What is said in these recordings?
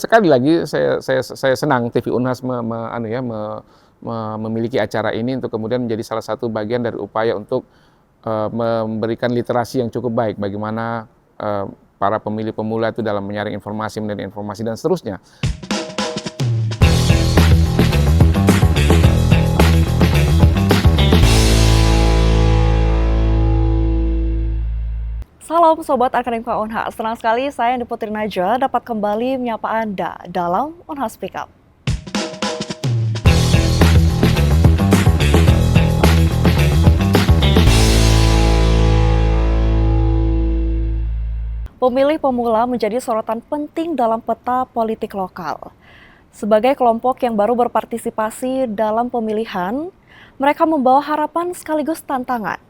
sekali lagi saya senang TV Unhas memiliki acara ini untuk kemudian menjadi salah satu bagian dari upaya untuk memberikan literasi yang cukup baik bagaimana para pemilih pemula itu dalam menyaring informasi, menerima informasi dan seterusnya. Salam Sobat Akademika Unhas, senang sekali saya Putri Najwa dapat kembali menyapa Anda dalam Unhas Speak Up. Pemilih pemula menjadi sorotan penting dalam peta politik lokal. Sebagai kelompok yang baru berpartisipasi dalam pemilihan, mereka membawa harapan sekaligus tantangan.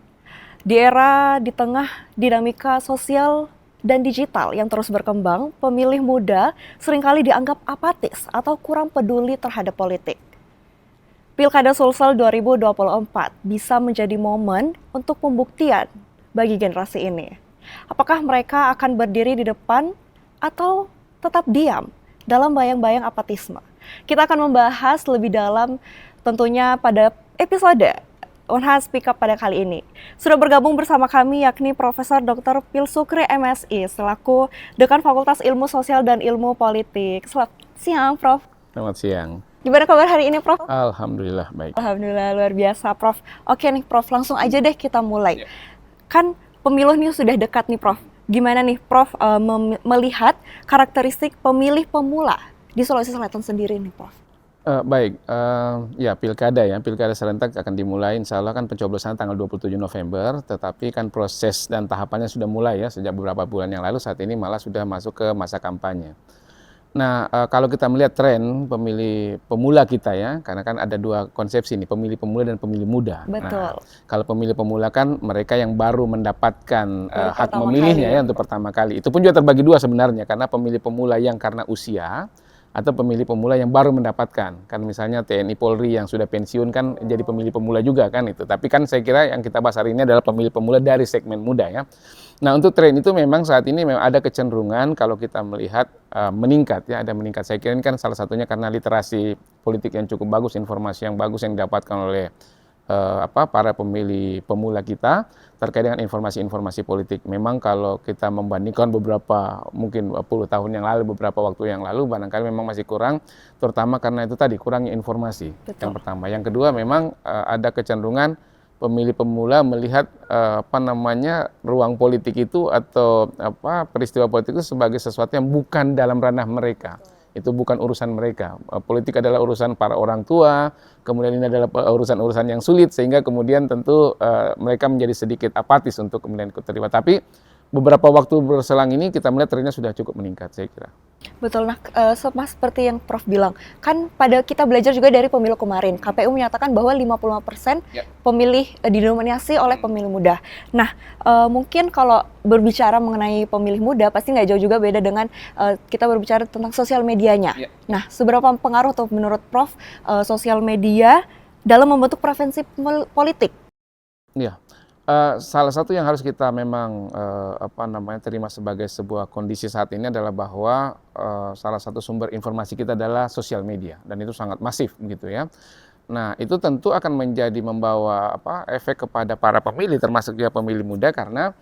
Di era di tengah dinamika sosial dan digital yang terus berkembang, pemilih muda seringkali dianggap apatis atau kurang peduli terhadap politik. Pilkada Sulsel 2024 bisa menjadi momen untuk pembuktian bagi generasi ini. Apakah mereka akan berdiri di depan atau tetap diam dalam bayang-bayang apatisme? Kita akan membahas lebih dalam tentunya pada episode Unhas Speak Up pada kali ini. Sudah bergabung bersama kami yakni Profesor Dr. Pilsukri MSI selaku Dekan Fakultas Ilmu Sosial dan Ilmu Politik. Selamat siang, Prof. Selamat siang. Gimana kabar hari ini, Prof? Alhamdulillah baik. Alhamdulillah luar biasa, Prof. Oke nih, Prof, langsung aja deh kita mulai. Kan pemilu nih sudah dekat nih, Prof. Gimana nih, Prof, melihat karakteristik pemilih pemula di Sulawesi Selatan sendiri nih, Prof? Pilkada serentak akan dimulai, insya Allah kan pencoblosan tanggal 27 November, tetapi kan proses dan tahapannya sudah mulai ya, sejak beberapa bulan yang lalu, saat ini malah sudah masuk ke masa kampanye. Nah, kalau kita melihat tren pemilih pemula kita ya, karena kan ada dua konsepsi nih, pemilih pemula dan pemilih muda. Betul. Nah, kalau pemilih pemula kan mereka yang baru mendapatkan hak memilihnya ya untuk pertama kali. Itu pun juga terbagi dua sebenarnya, karena pemilih pemula yang karena usia, atau pemilih pemula yang baru mendapatkan. Kan misalnya TNI Polri yang sudah pensiun kan jadi pemilih pemula juga kan itu. Tapi kan saya kira yang kita bahas hari ini adalah pemilih pemula dari segmen muda ya. Nah, untuk tren itu memang saat ini memang ada kecenderungan kalau kita melihat meningkat ya, ada meningkat. Saya kira ini kan salah satunya karena literasi politik yang cukup bagus, informasi yang bagus yang didapatkan oleh para pemilih pemula kita terkait dengan informasi-informasi politik. Memang kalau kita membandingkan beberapa mungkin 10 tahun yang lalu, beberapa waktu yang lalu, barangkali memang masih kurang, terutama karena itu tadi kurangnya informasi. Betul. Yang pertama, yang kedua memang ada kecenderungan pemilih pemula melihat ruang politik itu atau peristiwa politik itu sebagai sesuatu yang bukan dalam ranah mereka. Itu bukan urusan mereka. Politik adalah urusan para orang tua, kemudian ini adalah urusan-urusan yang sulit, sehingga kemudian tentu mereka menjadi sedikit apatis untuk kemudian ikut terlibat. Tapi beberapa waktu berselang ini kita melihat trennya sudah cukup meningkat, saya kira. Betul, nah seperti yang Prof bilang, kan pada kita belajar juga dari pemilu kemarin, KPU menyatakan bahwa 55% pemilih didominasi oleh pemilih muda. Nah, mungkin kalau berbicara mengenai pemilih muda, pasti nggak jauh juga beda dengan kita berbicara tentang sosial medianya. Nah, seberapa pengaruh tuh menurut Prof sosial media dalam membentuk preferensi politik? Iya. Salah satu yang harus kita memang terima sebagai sebuah kondisi saat ini adalah bahwa salah satu sumber informasi kita adalah sosial media, dan itu sangat masif begitu ya. Nah, itu tentu akan membawa efek kepada para pemilih, termasuk juga pemilih muda, karena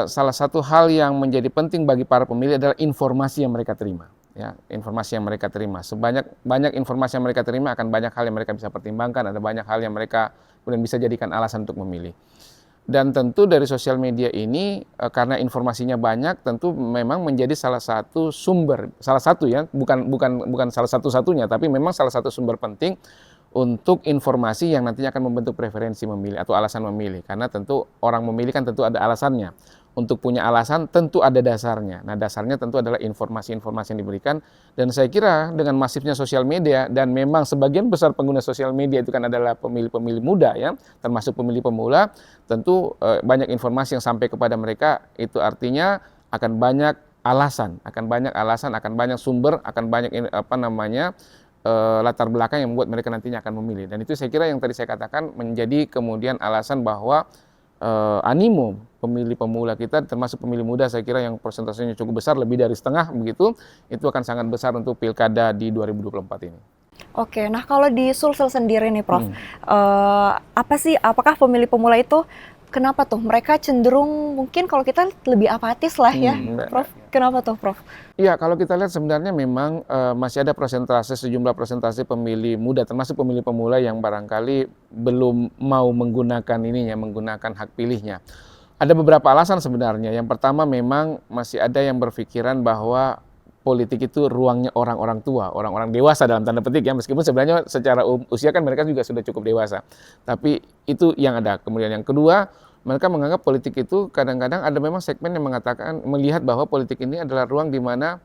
salah satu hal yang menjadi penting bagi para pemilih adalah informasi yang mereka terima. Ya, informasi yang mereka terima. Banyak informasi yang mereka terima, akan banyak hal yang mereka bisa pertimbangkan, ada banyak hal yang mereka kemudian bisa jadikan alasan untuk memilih. Dan tentu dari sosial media ini karena informasinya banyak, tentu memang menjadi salah satu sumber, bukan salah satu-satunya, tapi memang salah satu sumber penting untuk informasi yang nantinya akan membentuk preferensi memilih atau alasan memilih. Karena tentu orang memilih kan tentu ada alasannya. Untuk punya alasan tentu ada dasarnya. Nah, dasarnya tentu adalah informasi-informasi yang diberikan. Dan saya kira dengan masifnya sosial media, dan memang sebagian besar pengguna sosial media itu kan adalah pemilih-pemilih muda ya, termasuk pemilih pemula, tentu banyak informasi yang sampai kepada mereka, itu artinya akan banyak alasan, akan banyak sumber, akan banyak latar belakang yang membuat mereka nantinya akan memilih. Dan itu saya kira yang tadi saya katakan menjadi kemudian alasan bahwa animo pemilih pemula kita, termasuk pemilih muda, saya kira yang persentasenya cukup besar, lebih dari setengah begitu, itu akan sangat besar untuk pilkada di 2024 ini. Oke, nah kalau di Sulsel sendiri nih Prof, apa sih, apakah pemilih pemula itu kenapa tuh mereka cenderung mungkin kalau kita lebih apatis lah ya, Prof? Kenapa tuh Prof? Iya, kalau kita lihat sebenarnya memang masih ada sejumlah persentase pemilih muda, termasuk pemilih pemula yang barangkali belum mau menggunakan hak pilihnya. Ada beberapa alasan sebenarnya. Yang pertama memang masih ada yang berpikiran bahwa politik itu ruangnya orang-orang tua, orang-orang dewasa dalam tanda petik ya, meskipun sebenarnya secara usia kan mereka juga sudah cukup dewasa. Tapi itu yang ada. Kemudian yang kedua, mereka menganggap politik itu kadang-kadang ada memang segmen yang melihat bahwa politik ini adalah ruang di mana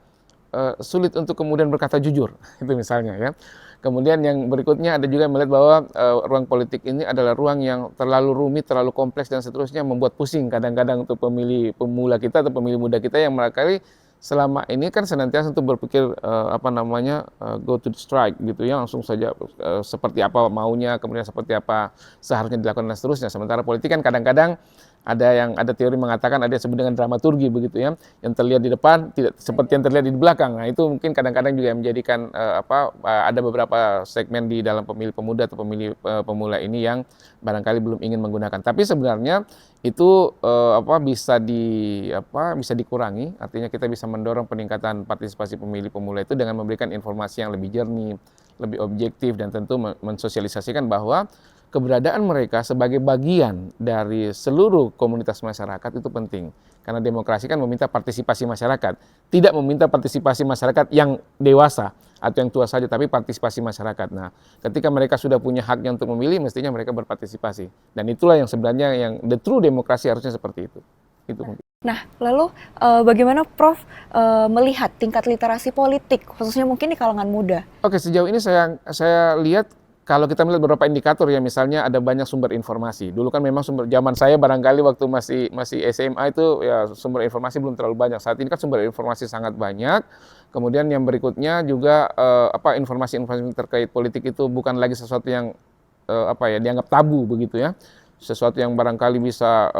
sulit untuk kemudian berkata jujur, itu misalnya ya. Kemudian yang berikutnya ada juga yang melihat bahwa ruang politik ini adalah ruang yang terlalu rumit, terlalu kompleks dan seterusnya, membuat pusing kadang-kadang untuk pemilih pemula kita atau pemilih muda kita yang barangkali selama ini kan senantiasa untuk berpikir go to the strike gitu ya, langsung saja seperti apa maunya, kemudian seperti apa seharusnya dilakukan dan seterusnya. Sementara politik kan kadang-kadang ada teori mengatakan ada yang disebut dengan dramaturgi begitu ya, yang terlihat di depan tidak seperti yang terlihat di belakang. Nah itu mungkin kadang-kadang juga menjadikan ada beberapa segmen di dalam pemilih pemuda atau pemilih pemula ini yang barangkali belum ingin menggunakan. Tapi sebenarnya itu bisa dikurangi. Artinya kita bisa mendorong peningkatan partisipasi pemilih pemula itu dengan memberikan informasi yang lebih jernih, lebih objektif, dan tentu mensosialisasikan bahwa keberadaan mereka sebagai bagian dari seluruh komunitas masyarakat itu penting. Karena demokrasi kan meminta partisipasi masyarakat, tidak meminta partisipasi masyarakat yang dewasa atau yang tua saja, tapi partisipasi masyarakat. Nah, ketika mereka sudah punya haknya untuk memilih, mestinya mereka berpartisipasi. Dan itulah yang sebenarnya yang the true demokrasi harusnya seperti itu. Itu mungkin. Nah, lalu bagaimana Prof melihat tingkat literasi politik, khususnya mungkin di kalangan muda? Oke, sejauh ini saya lihat kalau kita melihat beberapa indikator ya, misalnya ada banyak sumber informasi. Dulu kan memang zaman saya barangkali waktu masih SMA itu ya sumber informasi belum terlalu banyak. Saat ini kan sumber informasi sangat banyak. Kemudian yang berikutnya juga informasi-informasi terkait politik itu bukan lagi sesuatu yang dianggap tabu begitu ya. Sesuatu yang barangkali bisa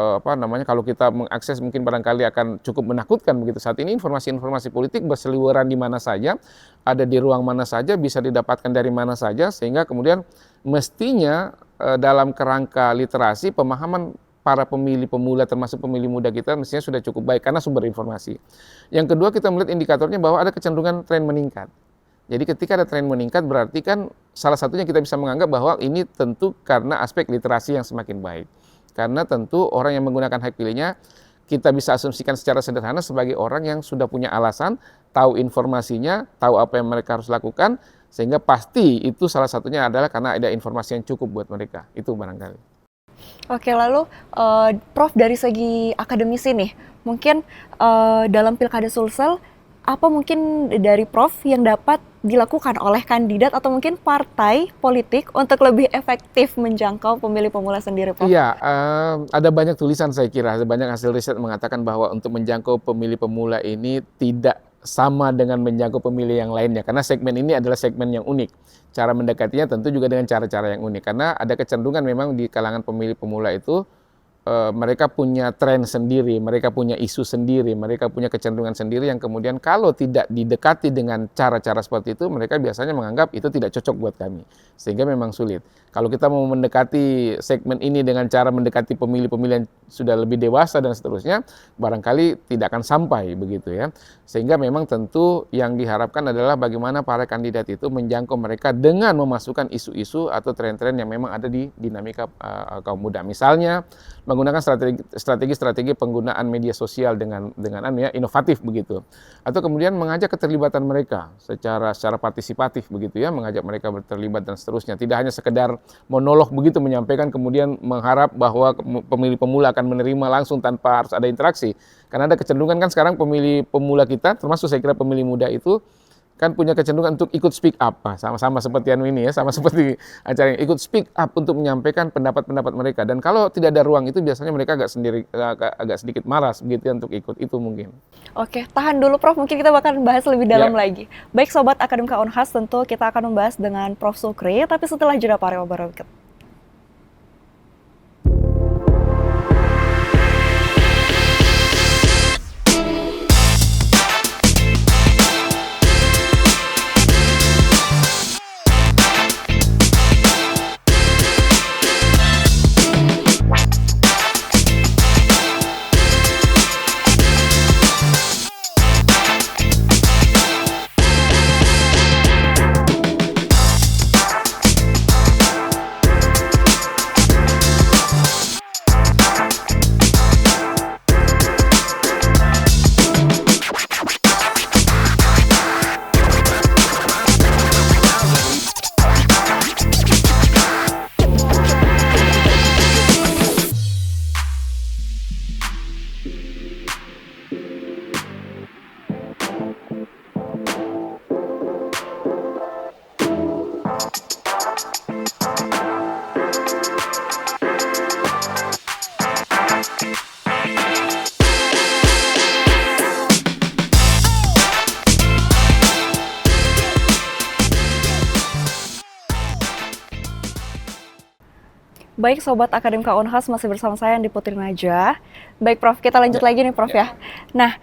kalau kita mengakses mungkin barangkali akan cukup menakutkan begitu. Saat ini informasi-informasi politik berseliweran di mana saja, ada di ruang mana saja, bisa didapatkan dari mana saja, sehingga kemudian mestinya dalam kerangka literasi pemahaman para pemilih pemula termasuk pemilih muda kita mestinya sudah cukup baik karena sumber informasi. Yang kedua, kita melihat indikatornya bahwa ada kecenderungan tren meningkat. Jadi ketika ada tren meningkat berarti kan salah satunya kita bisa menganggap bahwa ini tentu karena aspek literasi yang semakin baik. Karena tentu orang yang menggunakan hak pilihnya kita bisa asumsikan secara sederhana sebagai orang yang sudah punya alasan, tahu informasinya, tahu apa yang mereka harus lakukan, sehingga pasti itu salah satunya adalah karena ada informasi yang cukup buat mereka. Itu barangkali. Oke, lalu Prof dari segi akademisi nih, mungkin dalam Pilkada Sulsel, apa mungkin dari Prof yang dapat dilakukan oleh kandidat atau mungkin partai politik untuk lebih efektif menjangkau pemilih pemula sendiri, Prof? Iya, ada banyak tulisan saya kira, ada banyak hasil riset mengatakan bahwa untuk menjangkau pemilih pemula ini tidak sama dengan menjangkau pemilih yang lainnya, karena segmen ini adalah segmen yang unik. Cara mendekatinya tentu juga dengan cara-cara yang unik, karena ada kecenderungan memang di kalangan pemilih pemula itu mereka punya tren sendiri, mereka punya isu sendiri, mereka punya kecenderungan sendiri yang kemudian kalau tidak didekati dengan cara-cara seperti itu, mereka biasanya menganggap itu tidak cocok buat kami. Sehingga memang sulit. Kalau kita mau mendekati segmen ini dengan cara mendekati pemilih-pemilih yang sudah lebih dewasa dan seterusnya, barangkali tidak akan sampai begitu ya. Sehingga memang tentu yang diharapkan adalah bagaimana para kandidat itu menjangkau mereka dengan memasukkan isu-isu atau tren-tren yang memang ada di dinamika kaum muda. Misalnya menggunakan strategi penggunaan media sosial dengan inovatif begitu, atau kemudian mengajak keterlibatan mereka secara partisipatif begitu ya, mengajak mereka terlibat dan seterusnya, tidak hanya sekedar monolog begitu menyampaikan kemudian mengharap bahwa pemilih pemula akan menerima langsung tanpa harus ada interaksi, karena ada kecenderungan kan sekarang pemilih pemula kita termasuk saya kira pemilih muda itu kan punya kecenderungan untuk ikut speak up, sama seperti ini ya, sama seperti acara ini, ikut speak up untuk menyampaikan pendapat-pendapat mereka. Dan kalau tidak ada ruang itu biasanya mereka agak sedikit malas begitu ya untuk ikut, itu mungkin. Oke, tahan dulu Prof, mungkin kita bakal bahas lebih dalam lagi. Baik Sobat Akademika Unhas, tentu kita akan membahas dengan Prof Sukri, tapi setelah jeda pariwara berikut. Baik, Sobat Akademika Unhas masih bersama saya Andi Putri Najwa. Baik, Prof, kita lanjut lagi nih, Prof ya. Nah,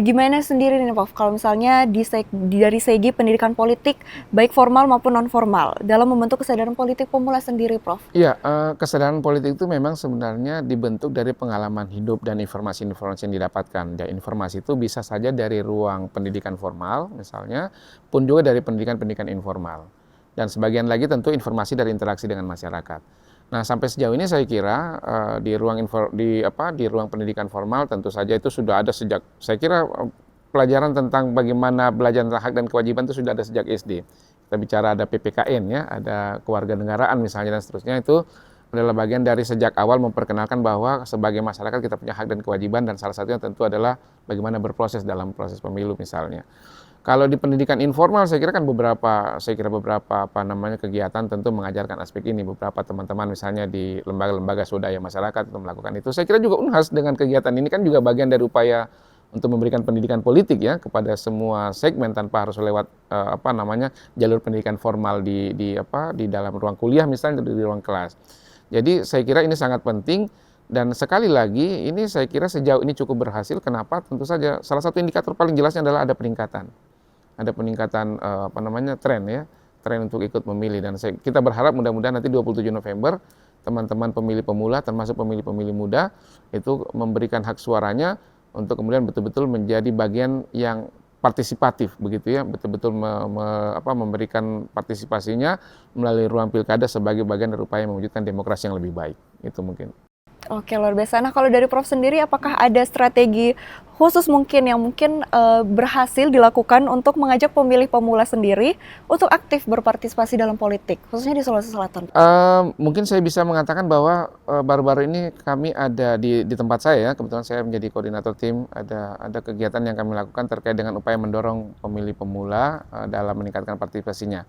gimana sendiri nih, Prof, kalau misalnya dari segi pendidikan politik, baik formal maupun non formal, dalam membentuk kesadaran politik pemula sendiri, Prof? Iya, kesadaran politik itu memang sebenarnya dibentuk dari pengalaman hidup dan informasi-informasi yang didapatkan. Ya, informasi itu bisa saja dari ruang pendidikan formal, misalnya, pun juga dari pendidikan-pendidikan informal. Dan sebagian lagi tentu informasi dari interaksi dengan masyarakat. Nah, sampai sejauh ini saya kira di ruang pendidikan formal tentu saja itu sudah ada sejak, saya kira pelajaran tentang bagaimana belajar tentang hak dan kewajiban itu sudah ada sejak SD. Kita bicara ada PPKN ya, ada kewarganegaraan misalnya dan seterusnya, itu adalah bagian dari sejak awal memperkenalkan bahwa sebagai masyarakat kita punya hak dan kewajiban, dan salah satunya tentu adalah bagaimana berproses dalam proses pemilu misalnya. Kalau di pendidikan informal saya kira kan beberapa kegiatan tentu mengajarkan aspek ini. Beberapa teman-teman misalnya di lembaga-lembaga swadaya masyarakat untuk melakukan itu. Saya kira juga Unhas dengan kegiatan ini kan juga bagian dari upaya untuk memberikan pendidikan politik ya kepada semua segmen tanpa harus lewat jalur pendidikan formal di dalam ruang kuliah misalnya, di ruang kelas. Jadi saya kira ini sangat penting, dan sekali lagi ini saya kira sejauh ini cukup berhasil. Kenapa? Tentu saja salah satu indikator paling jelasnya adalah ada peningkatan tren ya, tren untuk ikut memilih, dan kita berharap mudah-mudahan nanti 27 November teman-teman pemilih pemula termasuk pemilih-pemilih muda itu memberikan hak suaranya untuk kemudian betul-betul menjadi bagian yang partisipatif begitu ya, betul-betul memberikan partisipasinya melalui ruang pilkada sebagai bagian dari upaya mewujudkan demokrasi yang lebih baik. Itu mungkin. Oke, luar biasa. Nah, kalau dari Prof sendiri, apakah ada strategi khusus yang berhasil dilakukan untuk mengajak pemilih pemula sendiri untuk aktif berpartisipasi dalam politik, khususnya di Sulawesi Selatan? Mungkin saya bisa mengatakan bahwa baru-baru ini kami ada di tempat saya, kebetulan saya menjadi koordinator tim, ada kegiatan yang kami lakukan terkait dengan upaya mendorong pemilih pemula dalam meningkatkan partisipasinya.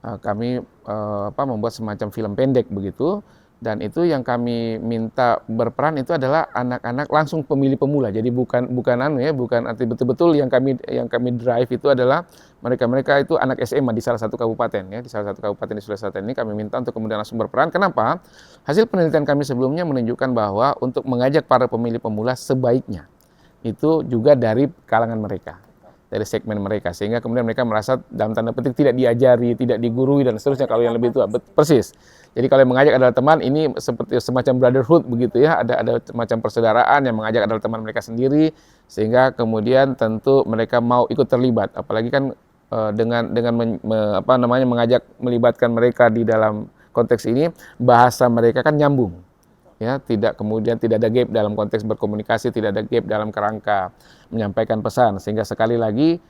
Kami membuat semacam film pendek begitu. Dan itu yang kami minta berperan itu adalah anak-anak langsung pemilih pemula. Jadi bukan arti betul-betul yang kami drive itu adalah mereka itu anak SMA di salah satu kabupaten ya, di salah satu kabupaten di Sulawesi Selatan ini kami minta untuk kemudian langsung berperan. Kenapa? Hasil penelitian kami sebelumnya menunjukkan bahwa untuk mengajak para pemilih pemula sebaiknya itu juga dari kalangan mereka, dari segmen mereka, sehingga kemudian mereka merasa dalam tanda petik tidak diajari, tidak digurui dan seterusnya kalau yang lebih tua. Persis. Jadi kalau yang mengajak adalah teman, ini seperti semacam brotherhood begitu ya, ada semacam persaudaraan. Yang mengajak adalah teman mereka sendiri, sehingga kemudian tentu mereka mau ikut terlibat. Apalagi kan mengajak melibatkan mereka di dalam konteks ini, bahasa mereka kan nyambung. Ya, tidak ada gap dalam konteks berkomunikasi, tidak ada gap dalam kerangka menyampaikan pesan, sehingga sekali lagi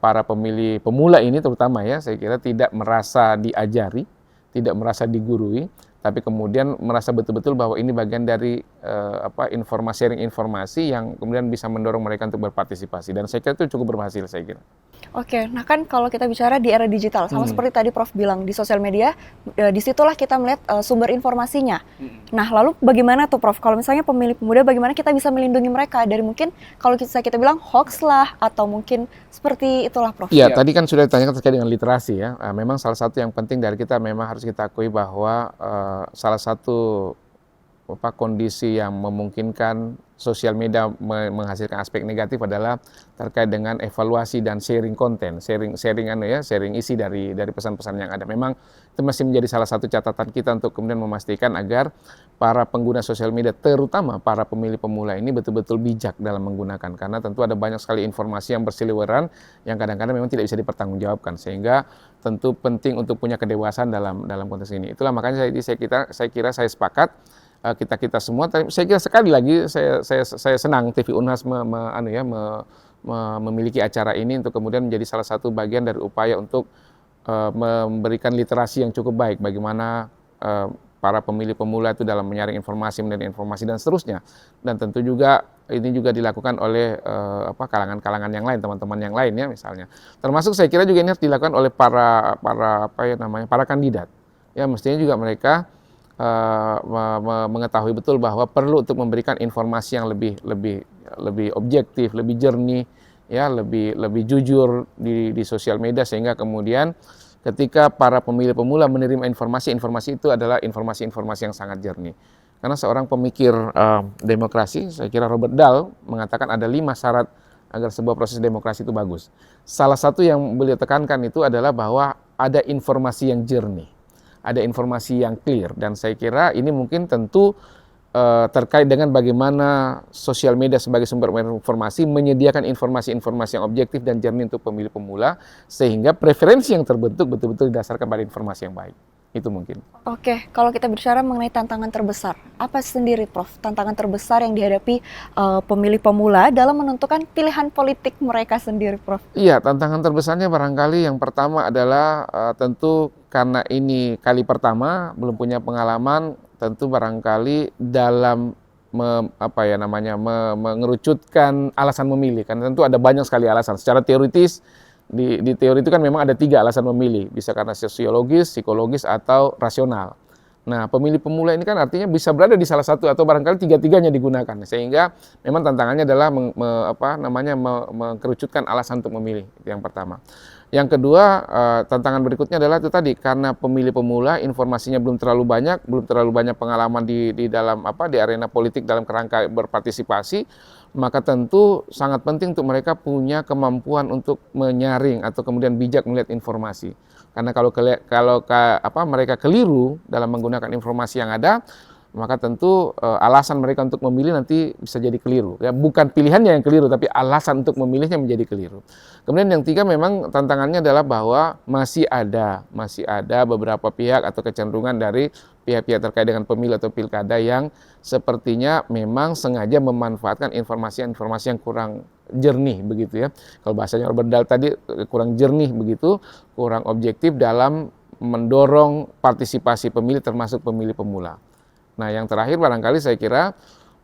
para pemilih pemula ini terutama ya, saya kira tidak merasa diajari, tidak merasa digurui, tapi kemudian merasa betul-betul bahwa ini bagian dari sharing informasi yang kemudian bisa mendorong mereka untuk berpartisipasi, dan saya kira itu cukup berhasil saya kira. Oke, nah kan kalau kita bicara di era digital, sama seperti tadi Prof bilang, di sosial media, disitulah kita melihat sumber informasinya. Nah, lalu bagaimana tuh Prof, kalau misalnya pemilih pemuda, bagaimana kita bisa melindungi mereka dari mungkin, kalau kita bilang hoax lah, atau mungkin seperti itulah Prof? Iya, tadi kan sudah ditanyakan terkait dengan literasi ya. Memang salah satu yang penting dari kita memang harus kita akui bahwa salah satu kondisi yang memungkinkan sosial media menghasilkan aspek negatif adalah terkait dengan evaluasi dan sharing konten, sharing isi dari pesan-pesan yang ada. Memang itu masih menjadi salah satu catatan kita untuk kemudian memastikan agar para pengguna sosial media, terutama para pemilih pemula ini betul-betul bijak dalam menggunakan, karena tentu ada banyak sekali informasi yang berseliweran yang kadang-kadang memang tidak bisa dipertanggungjawabkan, sehingga tentu penting untuk punya kedewasaan dalam konteks ini. Itulah makanya saya kira saya sepakat, kita semua. Saya kira sekali lagi saya senang TV Unhas memiliki acara ini untuk kemudian menjadi salah satu bagian dari upaya untuk memberikan literasi yang cukup baik bagaimana para pemilih pemula itu dalam menyaring informasi, menerima informasi dan seterusnya. Dan tentu juga ini juga dilakukan oleh kalangan-kalangan yang lain, teman-teman yang lain ya misalnya. Termasuk saya kira juga ini harus dilakukan oleh para kandidat. Ya, mestinya juga mereka mengetahui betul bahwa perlu untuk memberikan informasi yang lebih objektif, lebih jernih, ya, lebih jujur di sosial media, sehingga kemudian ketika para pemilih pemula menerima informasi itu adalah informasi-informasi yang sangat jernih. Karena seorang pemikir demokrasi, saya kira Robert Dahl mengatakan ada 5 syarat agar sebuah proses demokrasi itu bagus. Salah satu yang beliau tekankan itu adalah bahwa ada informasi yang jernih, ada informasi yang clear, dan saya kira ini mungkin tentu terkait dengan bagaimana sosial media sebagai sumber informasi menyediakan informasi-informasi yang objektif dan jernih untuk pemilih pemula, sehingga preferensi yang terbentuk betul-betul didasarkan pada informasi yang baik. Itu mungkin. Oke, kalau kita bicara mengenai tantangan terbesar, apa sendiri Prof? Tantangan terbesar yang dihadapi pemilih pemula dalam menentukan pilihan politik mereka sendiri, Prof? Iya, tantangan terbesarnya barangkali yang pertama adalah tentu karena ini kali pertama, belum punya pengalaman, tentu barangkali dalam mengerucutkan alasan memilih. Karena tentu ada banyak sekali alasan. Secara teoritis, di teori itu kan memang ada 3 alasan memilih, bisa karena sosiologis, psikologis, atau rasional. Nah, pemilih pemula ini kan artinya bisa berada di salah satu atau barangkali 3-tiganya digunakan, sehingga memang tantangannya adalah mengerucutkan alasan untuk memilih, itu yang pertama. Yang kedua, tantangan berikutnya adalah itu tadi, karena pemilih pemula informasinya belum terlalu banyak pengalaman di dalam di arena politik dalam kerangka berpartisipasi, maka tentu sangat penting untuk mereka punya kemampuan untuk menyaring atau kemudian bijak melihat informasi. Karena kalau mereka keliru dalam menggunakan informasi yang ada, maka tentu alasan mereka untuk memilih nanti bisa jadi keliru. Ya, bukan pilihannya yang keliru, tapi alasan untuk memilihnya menjadi keliru. Kemudian yang 3 memang tantangannya adalah bahwa masih ada beberapa pihak atau kecenderungan dari pihak-pihak terkait dengan pemilu atau pilkada yang sepertinya memang sengaja memanfaatkan informasi-informasi yang kurang jernih begitu ya. Kalau bahasanya Robert Dahl tadi, kurang jernih begitu, kurang objektif dalam mendorong partisipasi pemilih termasuk pemilih pemula. Nah, yang terakhir barangkali saya kira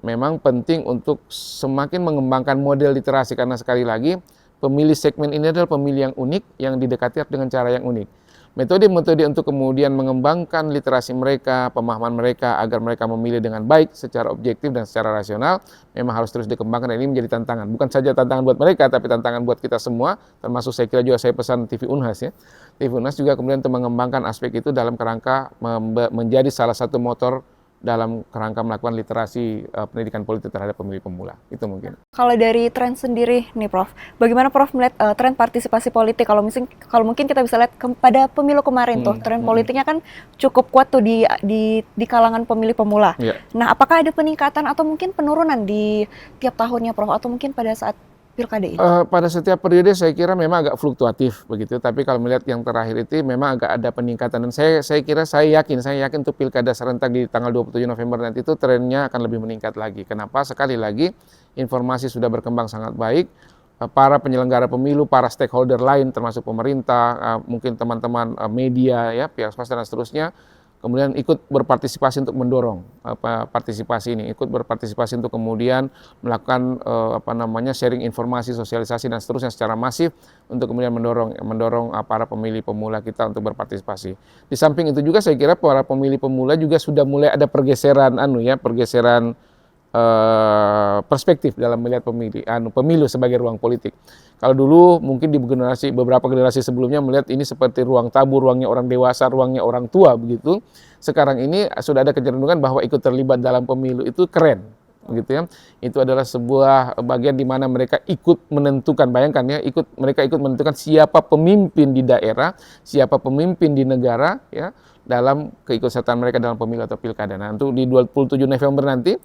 memang penting untuk semakin mengembangkan model literasi, karena sekali lagi pemilih segmen ini adalah pemilih yang unik, yang didekati dengan cara yang unik. Metode-metode untuk kemudian mengembangkan literasi mereka, pemahaman mereka agar mereka memilih dengan baik secara objektif dan secara rasional memang harus terus dikembangkan, dan ini menjadi tantangan. Bukan saja tantangan buat mereka, tapi tantangan buat kita semua, termasuk saya kira juga saya pesan TV Unhas ya. TV Unhas juga kemudian untuk mengembangkan aspek itu dalam kerangka menjadi salah satu motor dalam kerangka melakukan literasi pendidikan politik terhadap pemilih pemula. Itu mungkin. Kalau dari tren sendiri nih Prof, bagaimana Prof melihat tren partisipasi politik? Kalau mungkin kita bisa lihat pada pemilu kemarin tuh, tren politiknya kan cukup kuat tuh di kalangan pemilih pemula. Yeah. Nah, apakah ada peningkatan atau mungkin penurunan di tiap tahunnya Prof, atau mungkin pada saat pilkada ini? Pada setiap periode saya kira memang agak fluktuatif begitu, tapi kalau melihat yang terakhir itu memang agak ada peningkatan, dan saya yakin untuk pilkada serentak di tanggal 27 November nanti itu trennya akan lebih meningkat lagi. Kenapa? Sekali lagi informasi sudah berkembang sangat baik, para penyelenggara pemilu, para stakeholder lain termasuk pemerintah, mungkin teman-teman media ya, pihak swasta dan seterusnya, kemudian ikut berpartisipasi untuk mendorong partisipasi ini, ikut berpartisipasi untuk kemudian melakukan sharing informasi, sosialisasi dan seterusnya secara masif untuk kemudian mendorong para pemilih pemula kita untuk berpartisipasi. Di samping itu juga saya kira para pemilih pemula juga sudah mulai ada pergeseran perspektif dalam melihat pemilu sebagai ruang politik. Kalau dulu mungkin di beberapa generasi sebelumnya melihat ini seperti ruang tabu, ruangnya orang dewasa, ruangnya orang tua begitu. Sekarang ini sudah ada kecenderungan bahwa ikut terlibat dalam pemilu itu keren, begitu ya. Itu adalah sebuah bagian di mana mereka ikut menentukan, bayangkan ya, mereka ikut menentukan siapa pemimpin di daerah, siapa pemimpin di negara ya, dalam keikutsertaan mereka dalam pemilu atau pilkada. Nah, untuk di 27 November nanti,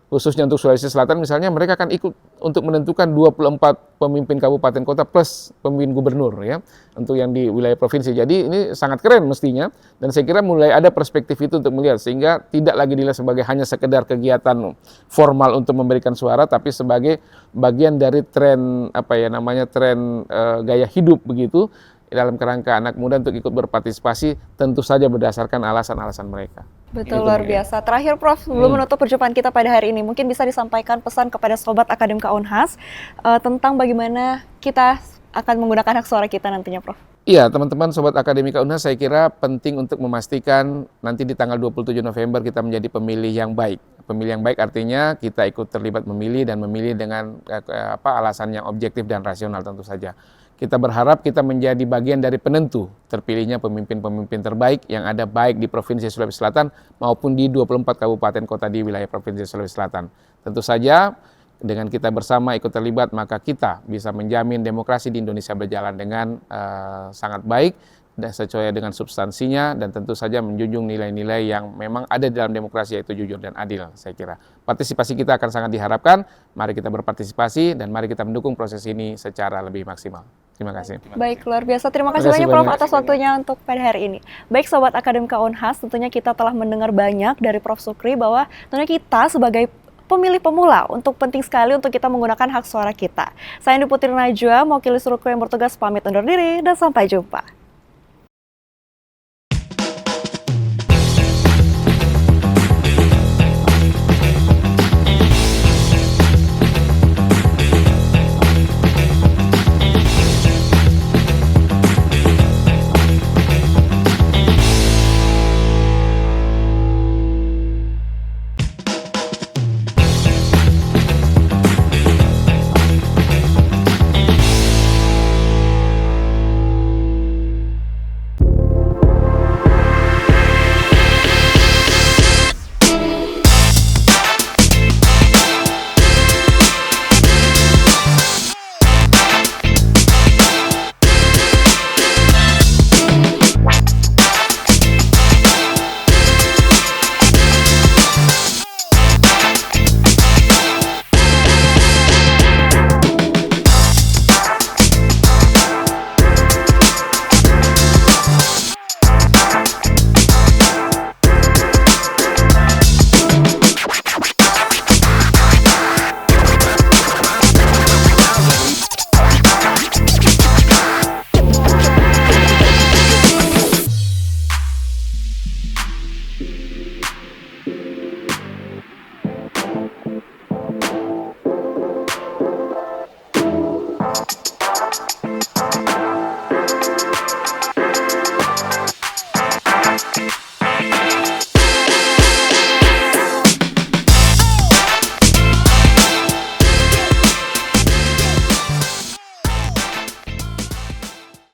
khususnya untuk Sulawesi Selatan misalnya, mereka akan ikut untuk menentukan 24 pemimpin kabupaten kota plus pemimpin gubernur ya, untuk yang di wilayah provinsi. Jadi ini sangat keren mestinya, dan saya kira mulai ada perspektif itu untuk melihat, sehingga tidak lagi dilihat sebagai hanya sekedar kegiatan formal untuk memberikan suara, tapi sebagai bagian dari tren gaya hidup begitu dalam kerangka anak muda untuk ikut berpartisipasi, tentu saja berdasarkan alasan-alasan mereka. Betul, luar biasa. Terakhir Prof, sebelum menutup perjumpaan kita pada hari ini, mungkin bisa disampaikan pesan kepada Sobat Akademika Unhas tentang bagaimana kita akan menggunakan hak suara kita nantinya, Prof. Iya, teman-teman Sobat Akademika Unhas, saya kira penting untuk memastikan nanti di tanggal 27 November kita menjadi pemilih yang baik. Pemilih yang baik artinya kita ikut terlibat memilih dan memilih dengan alasan yang objektif dan rasional tentu saja. Kita berharap kita menjadi bagian dari penentu terpilihnya pemimpin-pemimpin terbaik yang ada baik di Provinsi Sulawesi Selatan maupun di 24 kabupaten kota di wilayah Provinsi Sulawesi Selatan. Tentu saja dengan kita bersama ikut terlibat maka kita bisa menjamin demokrasi di Indonesia berjalan dengan sangat baik dan sesuai dengan substansinya dan tentu saja menjunjung nilai-nilai yang memang ada di dalam demokrasi yaitu jujur dan adil saya kira. Partisipasi kita akan sangat diharapkan, mari kita berpartisipasi dan mari kita mendukung proses ini secara lebih maksimal. Terima kasih. Baik, luar biasa. Terima kasih banyak Prof atas waktunya untuk pada hari ini. Baik Sobat Akademika Unhas, tentunya kita telah mendengar banyak dari Prof Sukri bahwa tentunya kita sebagai pemilih pemula penting sekali untuk kita menggunakan hak suara kita. Saya Indi Putri Najwa, mewakili seluruh kru yang bertugas pamit undur diri dan sampai jumpa.